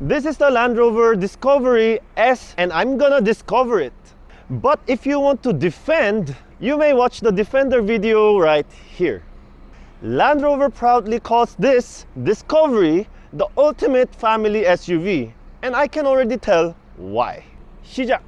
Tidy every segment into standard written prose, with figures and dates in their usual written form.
This is the Land Rover Discovery S and I'm gonna discover it. But if you want to defend, you may watch the Defender video right here. Land Rover proudly calls this Discovery the ultimate family SUV, and I can already tell why. 시작!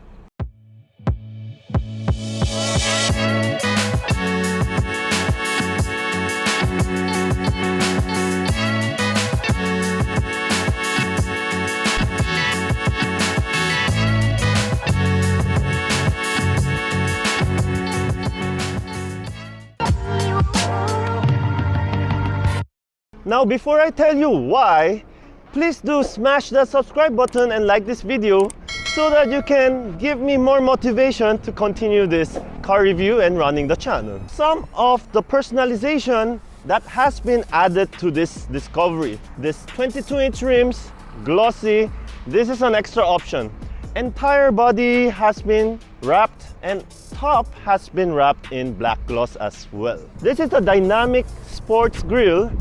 Now, before I tell you why, please do smash that subscribe button and like this video so that you can give me more motivation to continue this car review and running the channel. Some of the personalization that has been added to this Discovery. This 22-inch rims, glossy, this is an extra option. Entire body has been wrapped and top has been wrapped in black gloss as well. This is a dynamic sports grille.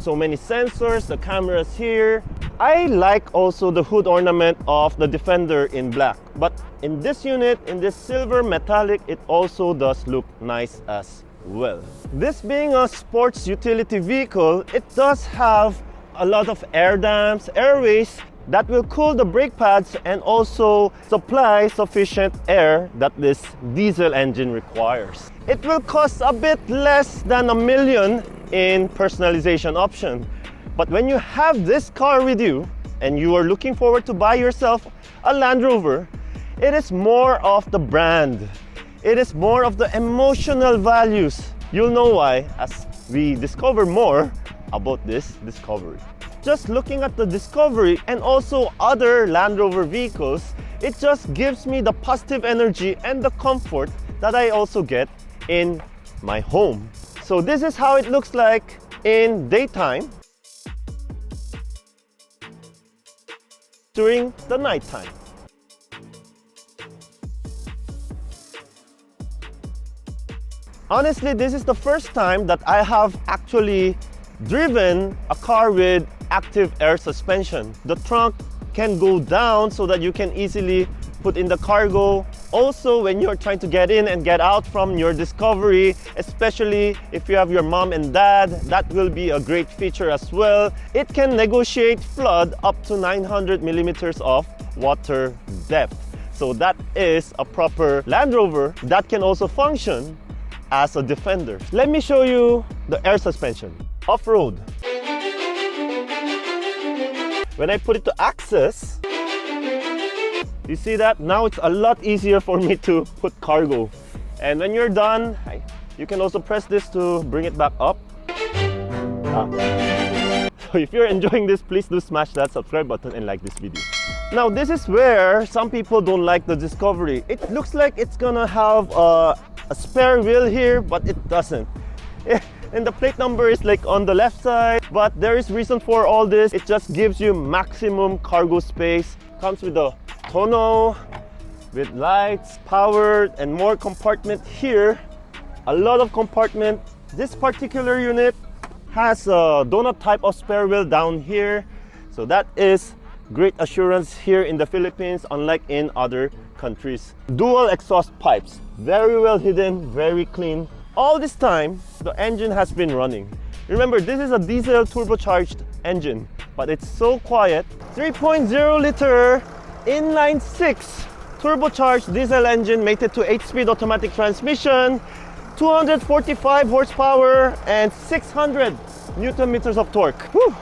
So many sensors, the cameras here. I like also the hood ornament of the Defender in black. But in this unit, in this silver metallic, it also does look nice as well. This being a sports utility vehicle, it does have a lot of air dams, airways that will cool the brake pads and also supply sufficient air that this diesel engine requires. It will cost a bit less than $1 million in personalization option. But when you have this car with you and you are looking forward to buy yourself a Land Rover, it is more of the brand. It is more of the emotional values. You'll know why as we discover more about this Discovery. Just looking at the Discovery and also other Land Rover vehicles, it just gives me the positive energy and the comfort that I also get in my home. So this is how it looks like in daytime during the nighttime. Honestly, this is the first time that I have actually driven a car with active air suspension. The trunk can go down so that you can easily put in the cargo. Also, when you're trying to get in and get out from your Discovery, especially if you have your mom and dad, that will be a great feature as well. It can negotiate flood up to 900 millimeters of water depth. So that is a proper Land Rover that can also function as a Defender. Let me show you the air suspension. Off-road. When I put it to access, you see that? Now it's a lot easier for me to put cargo. And when you're done, you can also press this to bring it back up. So if you're enjoying this, please do smash that subscribe button and like this video. Now this is where some people don't like the Discovery. It looks like it's gonna have a spare wheel here, but it doesn't. And the plate number is like on the left side, but there is reason for all this. It just gives you maximum cargo space. Comes with a tonneau, with lights, powered, and more compartment here. A lot of compartment. This particular unit has a donut type of spare wheel down here. So that is great assurance here in the Philippines, unlike in other countries. Dual exhaust pipes, very well hidden, very clean. All this time, the engine has been running. Remember, this is a diesel turbocharged engine, but it's so quiet. 3.0 liter inline 6 turbocharged diesel engine mated to 8-speed automatic transmission, 245 horsepower and 600 Newton meters of torque. Whew.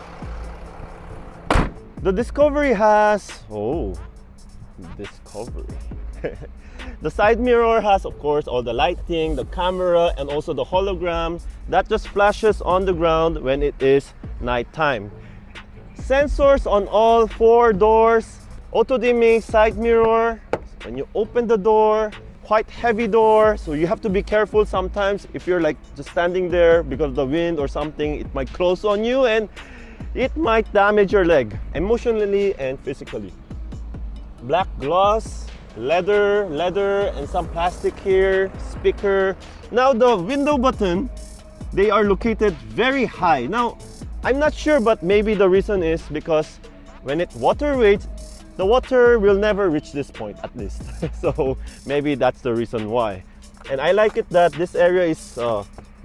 The Discovery has, Discovery. The side mirror has, of course, all the lighting, the camera, and also the hologram that just flashes on the ground when it is nighttime. Sensors on all 4 doors, auto-dimming side mirror. When you open the door, quite heavy door, so you have to be careful sometimes. If you're like just standing there because of the wind or something, it might close on you and it might damage your leg emotionally and physically. Black gloss, leather, and some plastic here, speaker. Now the window button, they are located very high. Now, I'm not sure, but maybe the reason is because when it water weights, the water will never reach this point at least. So maybe that's the reason why. And I like it that this area is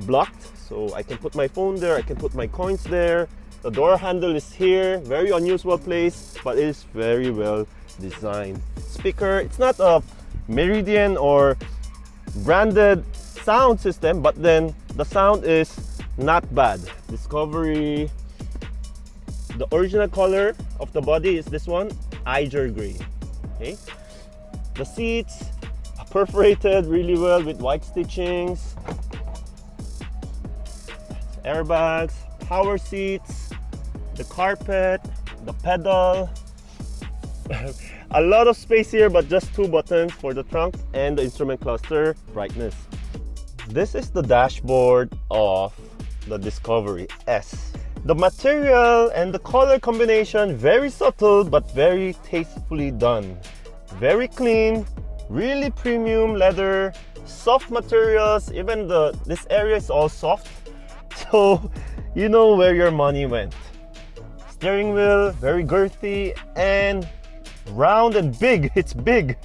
blocked, so I can put my phone there, I can put my coins there. The door handle is here, very unusual place, but it is very well designed. Speaker, it's not a Meridian or branded sound system, but then the sound is not bad. Discovery, the original color of the body is this one, Iger gray. Okay, the seats are perforated really well with white stitchings, airbags, power seats, the carpet, the pedal. A lot of space here, but just 2 buttons for the trunk and the instrument cluster brightness. This is the dashboard of the Discovery S. The material and the color combination, very subtle but very tastefully done. Very clean, really premium leather, soft materials, even this area is all soft. So you know where your money went. Steering wheel, very girthy and round and big. It's big.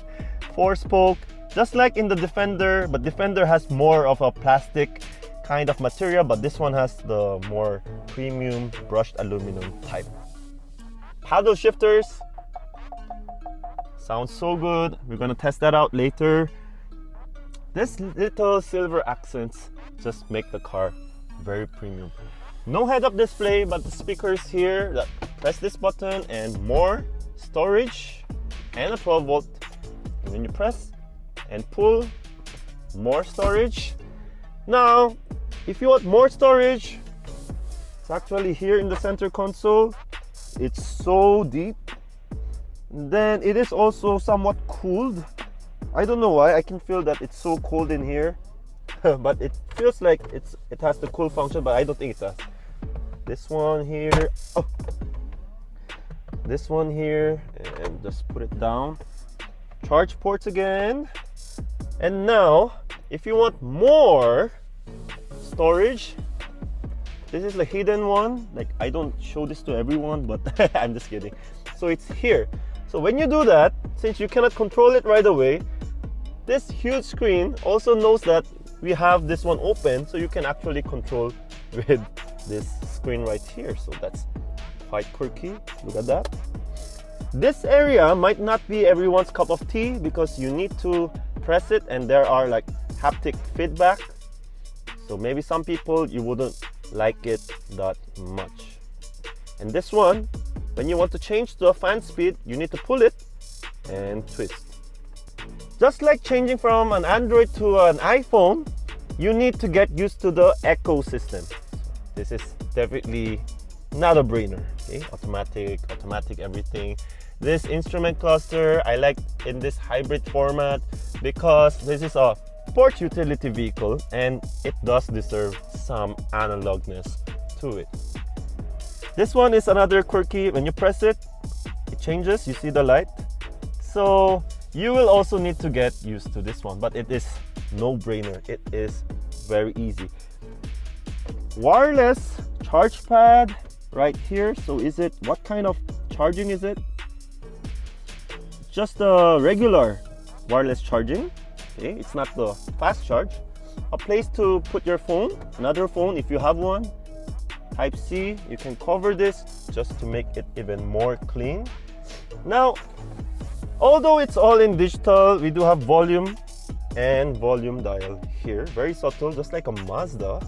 4-spoke, just like in the Defender, but Defender has more of a plastic kind of material, but this one has the more premium brushed aluminum type. Paddle shifters, sounds so good. We're gonna test that out later. This little silver accents just make the car very premium. No head-up display, but the speakers here that press this button and more storage and a 12-volt. And when you press and pull, more storage. Now, if you want more storage, it's actually here in the center console. It's so deep. Then it is also somewhat cooled. I don't know why, I can feel that it's so cold in here. But it feels like it has the cool function, but I don't think it does. This one here, oh, this one here, and just put it down. Charge ports again. And now, if you want more storage, this is the hidden one. Like, I don't show this to everyone, but I'm just kidding. So it's here. So when you do that, since you cannot control it right away, this huge screen also knows that we have this one open, so you can actually control with this screen right here. So that's quite quirky. Look at that. This area might not be everyone's cup of tea because you need to press it and there are like haptic feedback. So maybe some people, you wouldn't like it that much. And this one, when you want to change to a fan speed, you need to pull it and twist. Just like changing from an Android to an iPhone, you need to get used to the ecosystem. This is definitely not a brainer. Okay, automatic everything. This instrument cluster, I like in this hybrid format because this is a sport utility vehicle and it does deserve some analogness to it. This one is another quirky. When you press it, it changes. You see the light. So you will also need to get used to this one, but it is no brainer. It is very easy. Wireless charge pad right here. So is it, what kind of charging is it? Just a regular wireless charging. Okay, it's not the fast charge. A place to put your phone, another phone if you have one. Type C, you can cover this just to make it even more clean. Now, although it's all in digital, we do have volume and volume dial here. Very subtle, just like a Mazda.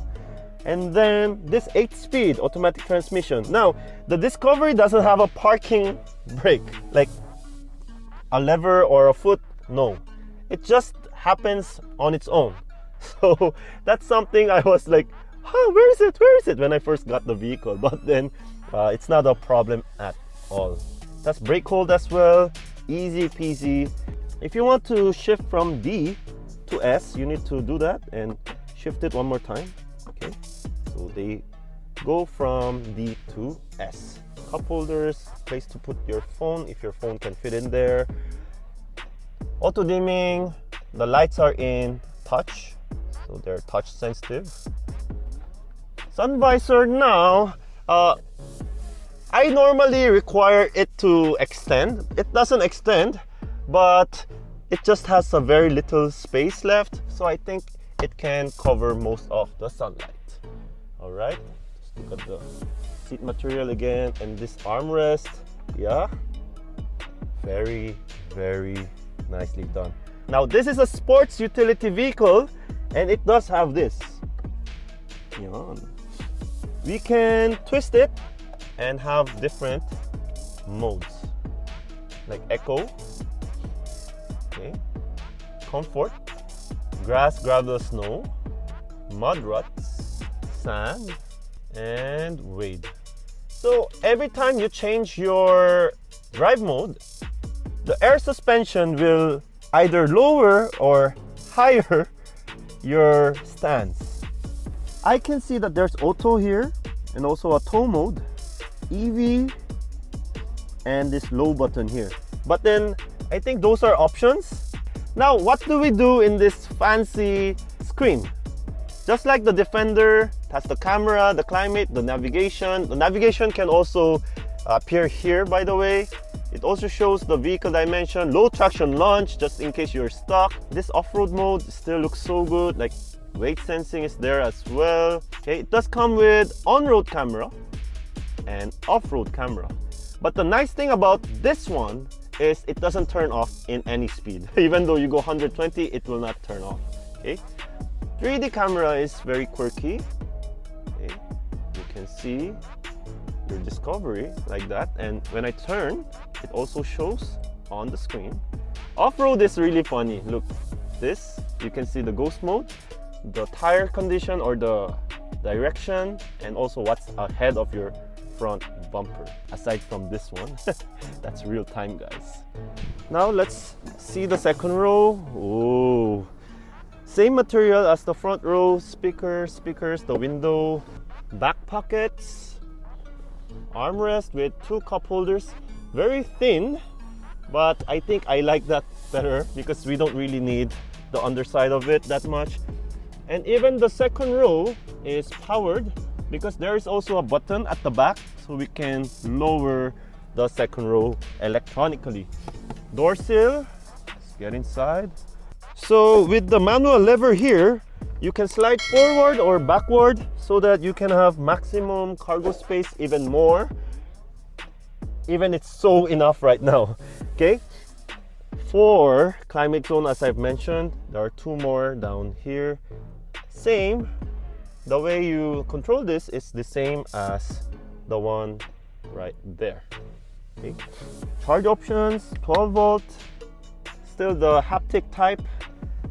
And then this 8-speed automatic transmission. Now, the Discovery doesn't have a parking brake, like a lever or a foot. No, it just happens on its own. So that's something I was like, huh, where is it when I first got the vehicle. But then it's not a problem at all. That's brake hold as well, easy peasy. If you want to shift from D to S, you need to do that and shift it one more time. Okay, so they go from D to S. Cup holders, place to put your phone if your phone can fit in there. Auto dimming, the lights are in touch, so they're touch sensitive. Sun visor now, I normally require it to extend. It doesn't extend, but it just has a very little space left, so I think it can cover most of the sunlight. All right, just look at the seat material again, and this armrest. Yeah, very, very nicely done. Now this is a sports utility vehicle, and it does have this. Yan. We can twist it and have different modes, like eco, okay, comfort, grass, gravel, snow, mud ruts, sand, and wade. So every time you change your drive mode, the air suspension will either lower or higher your stance. I can see that there's auto here and also a tow mode, EV, and this low button here. But then I think those are options. Now what do we do in this fancy screen? Just like the Defender, it has the camera, the climate, the navigation. The navigation can also appear here, by the way. It also shows the vehicle dimension, low traction launch, just in case you're stuck. This off-road mode still looks so good, like weight sensing is there as well. Okay, it does come with on-road camera and off-road camera. But the nice thing about this one is it doesn't turn off in any speed. Even though you go 120, it will not turn off. Okay, 3D camera is very quirky. Okay, you can see your Discovery like that, and when I turn, it also shows on the screen. Off-road is really funny. Look, this, you can see the ghost mode, the tire condition or the direction, and also what's ahead of your front bumper, aside from this one. That's real time, guys. Now let's see the second row. Oh, same material as the front row, speakers, the window, back pockets, armrest with 2 cup holders. Very thin, but I think I like that better because we don't really need the underside of it that much. And even the second row is powered because there is also a button at the back, so we can lower the second row electronically. Door sill, let's get inside. So with the manual lever here, you can slide forward or backward so that you can have maximum cargo space, even more. Even it's so enough right now. Okay, for climate zone, as I've mentioned, there are 2 more down here. Same, the way you control this is the same as the one right there. Okay, charge options, 12 volt, still the haptic type.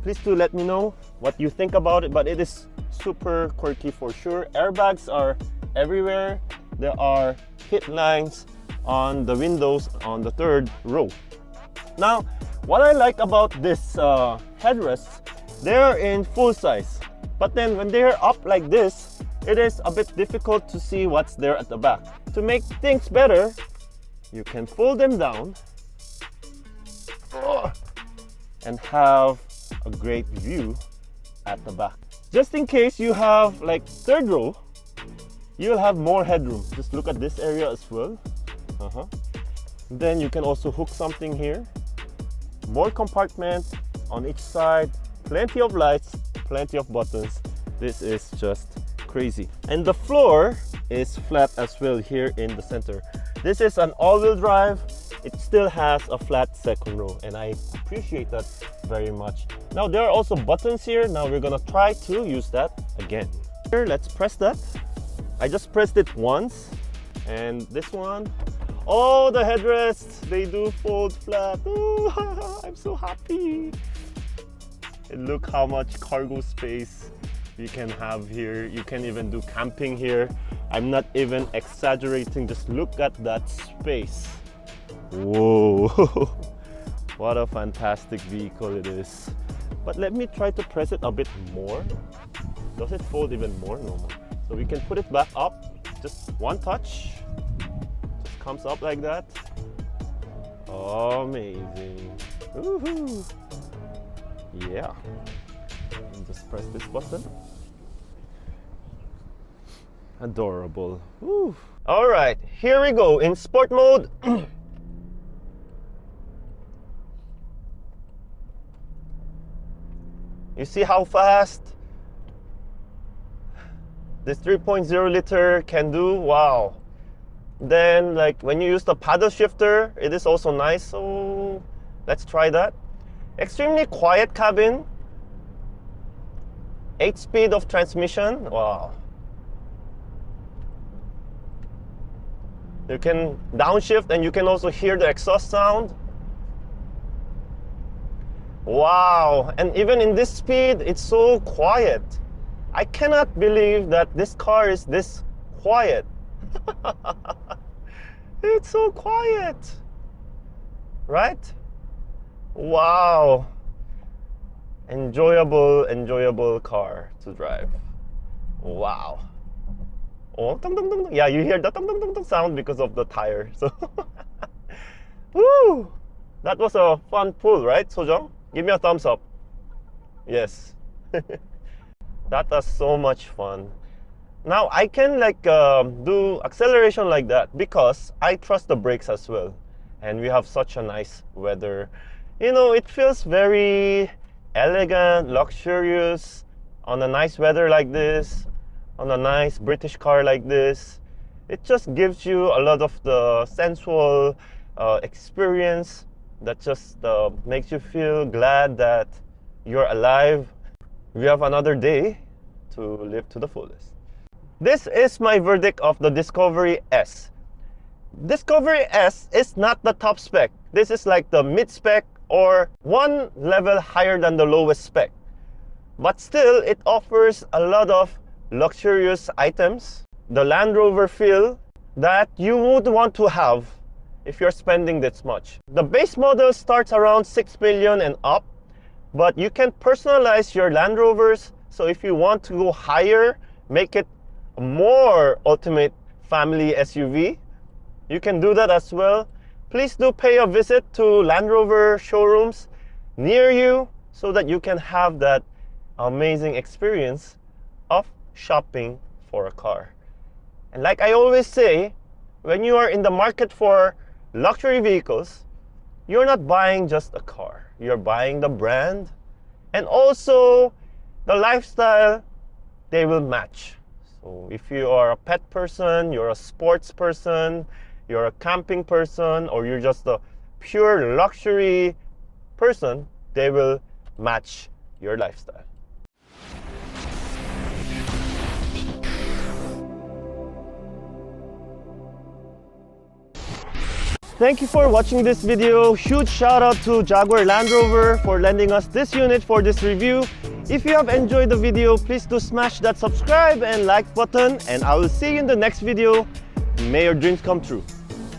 Please do let me know what you think about it, but it is super quirky for sure. Airbags are everywhere. There are hit lines on the windows on the 3rd row. Now, what I like about this headrests, they're in full size, but then when they're up like this, it is a bit difficult to see what's there at the back. To make things better, you can fold them down and have a great view at the back. Just in case you have like 3rd row, you'll have more headroom. Just look at this area as well. Then you can also hook something here. More compartment on each side, plenty of lights, plenty of buttons. This is just crazy. And the floor is flat as well here in the center. This is an all-wheel drive. It still has a flat second row, and I appreciate that very much. Now there are also buttons here. Now we're gonna try to use that again. Here, let's press that. I just pressed it once, and this one. Oh, the headrests, they do fold flat. Oh, I'm so happy. And look how much cargo space you can have here. You can even do camping here. I'm not even exaggerating. Just look at that space. Whoa, what a fantastic vehicle it is. But let me try to press it a bit more. Does it fold even more? No more. So we can put it back up. Just one touch. Just comes up like that. Amazing. Woohoo. Yeah. And just press this button. Adorable. Woo. All right, Here we go in sport mode. You see how fast this 3.0 liter can do? Wow. Then like when you use the paddle shifter, it is also nice. So let's try that. Extremely quiet cabin. 8-speed of transmission. Wow. You can downshift and you can also hear the exhaust sound. Wow, and even in this speed, it's so quiet. I cannot believe that this car is this quiet. It's so quiet, right? Wow. Enjoyable car to drive. Wow. Oh, dong, dong, dong. Yeah, you hear the dong, dong, dong, dong sound because of the tire. So, woo! That was a fun pull, right, Sojong? Give me a thumbs up. Yes. That was so much fun. Now I can like do acceleration like that because I trust the brakes as well. And we have such a nice weather. You know, it feels very elegant, luxurious on a nice weather like this, on a nice British car like this. It just gives you a lot of the sensual experience that just makes you feel glad that you're alive. We have another day to live to the fullest. This is my verdict of the Discovery S. Discovery S is not the top spec. This is like the mid spec or one level higher than the lowest spec. But still, it offers a lot of luxurious items, the Land Rover feel that you would want to have if you're spending this much. The base model starts around 6 million and up, but you can personalize your Land Rovers. So if you want to go higher, make it a more ultimate family SUV, you can do that as well. Please do pay a visit to Land Rover showrooms near you so that you can have that amazing experience of shopping for a car. And like I always say, when you are in the market for luxury vehicles, you're not buying just a car. You're buying the brand and also the lifestyle they will match. So if you are a pet person, you're a sports person, you're a camping person, or you're just a pure luxury person, they will match your lifestyle. Thank you for watching this video. Huge shout out to Jaguar Land Rover for lending us this unit for this review. If you have enjoyed the video, please do smash that subscribe and like button, and I will see you in the next video. May your dreams come true.